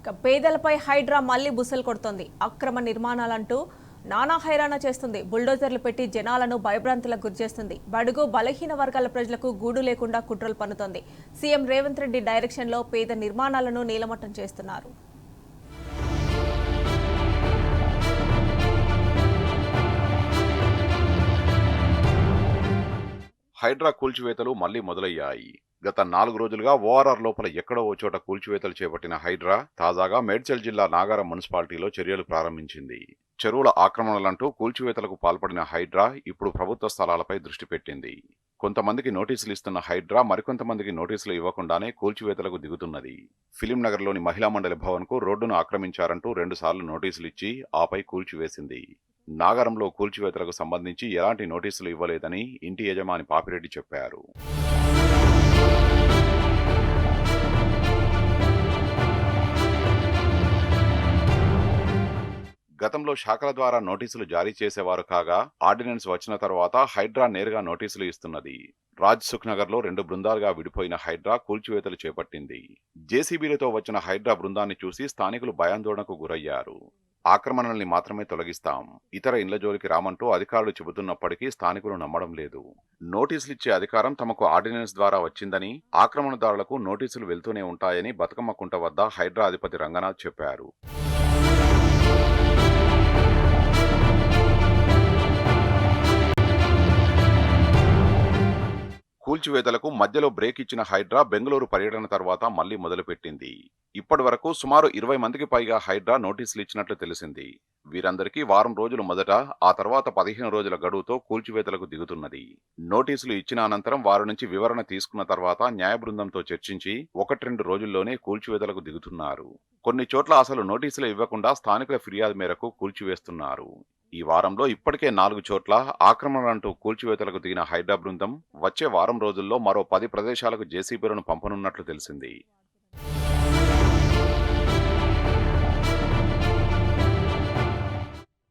పేదలపై హైడ్రా మళ్లీ బుసలు కొడుతోంది. అక్రమ నిర్మాణాలంటూ నానా హైరాణ చేస్తుంది. బుల్డోజర్లు పెట్టి జనాలను భయభ్రాంతులకు గురిచేస్తుంది. బడుగు బలహీన వర్గాల ప్రజలకు గూడు లేకుండా కుట్రలు పన్నుతోంది. సీఎం రేవంత్ రెడ్డి డైరెక్షన్లో పేద నిర్మాణాలను నీలమట్టం చేస్తున్నారు. హైడ్రా కూల్చివేతలు మళ్లీ మొదలయ్యాయి. గత 4 రోజులుగా ఓఆర్ఆర్ లోపల ఎక్కడో ఓ చోట కూల్చివేతలు చేపట్టిన హైడ్రా తాజాగా మేడ్చల్ జిల్లా నాగారం మున్సిపాలిటీలో చర్యలు ప్రారంభించింది. చెరువుల ఆక్రమణలంటూ కూల్చివేతలకు పాల్పడిన హైడ్రా ఇప్పుడు ప్రభుత్వ స్థలాలపై దృష్టి పెట్టింది. కొంతమందికి నోటీసులు ఇస్తున్న హైడ్రా మరికొంతమందికి నోటీసులు ఇవ్వకుండానే కూల్చివేతలకు దిగుతున్నది. ఫిలిం నగర్లోని మహిళా మండలి భవన్కు రోడ్డును ఆక్రమించారంటూ 2 సార్లు నోటీసులు ఇచ్చి ఆపై కూల్చివేసింది. నాగారంలో కూల్చివేతలకు సంబంధించి ఎలాంటి నోటీసులు ఇవ్వలేదని ఇంటి యజమాని పాపిరెడ్డి చెప్పారు. గతంలో శాఖల ద్వారా నోటీసులు జారీ చేసేవారు కాగా ఆర్డినెన్స్ వచ్చిన తర్వాత హైడ్రా నేరుగా నోటీసులు ఇస్తున్నది. రాజ్ సుఖ్ నగర్ లో 2 బృందాలుగా విడిపోయిన హైడ్రా కూల్చివేతలు చేపట్టింది. జేసీబీలతో వచ్చిన హైడ్రా బృందాన్ని చూసి స్థానికులు భయాందోళనకు గురయ్యారు. ఆక్రమణల్ని మాత్రమే తొలగిస్తాం, ఇతర ఇండ్ల జోలికి రామంటూ అధికారులు చెబుతున్నప్పటికీ స్థానికులు నమ్మడం లేదు. నోటీసులిచ్చే అధికారం తమకు ఆర్డినెన్స్ ద్వారా వచ్చిందని, ఆక్రమణదారులకు నోటీసులు వెళ్తూనే ఉంటాయని బతుకమ్మ కుంట వద్ద హైడ్రా అధిపతి రంగనాథ్ చెప్పారు. కూల్చివేతలకు మధ్యలో బ్రేక్ ఇచ్చిన హైడ్రా బెంగళూరు పర్యటన తర్వాత మళ్లీ మొదలుపెట్టింది. ఇప్పటి వరకు సుమారు 20 మందికి పైగా హైడ్రా నోటీసులు ఇచ్చినట్లు తెలిసింది. వీరందరికీ వారం రోజులు మొదట, ఆ తర్వాత 15 రోజుల గడువుతో కూల్చివేతలకు దిగుతున్నది. నోటీసులు ఇచ్చిన అనంతరం వారి నుంచి వివరణ తీసుకున్న తర్వాత న్యాయ బృందంతో చర్చించి 1-2 రోజుల్లోనే కూల్చివేతలకు దిగుతున్నారు. కొన్ని చోట్ల అసలు నోటీసులు ఇవ్వకుండా స్థానికుల ఫిర్యాదు మేరకు కూల్చివేస్తున్నారు. ఈ వారంలో ఇప్పటికే 4 చోట్ల ఆక్రమణలంటూ కూల్చివేతలకు దిగిన హైడ్రా బృందం వచ్చే వారం రోజుల్లో మరో 10 ప్రదేశాలకు జేసీబీలను పంపనున్నట్లు తెలిసింది.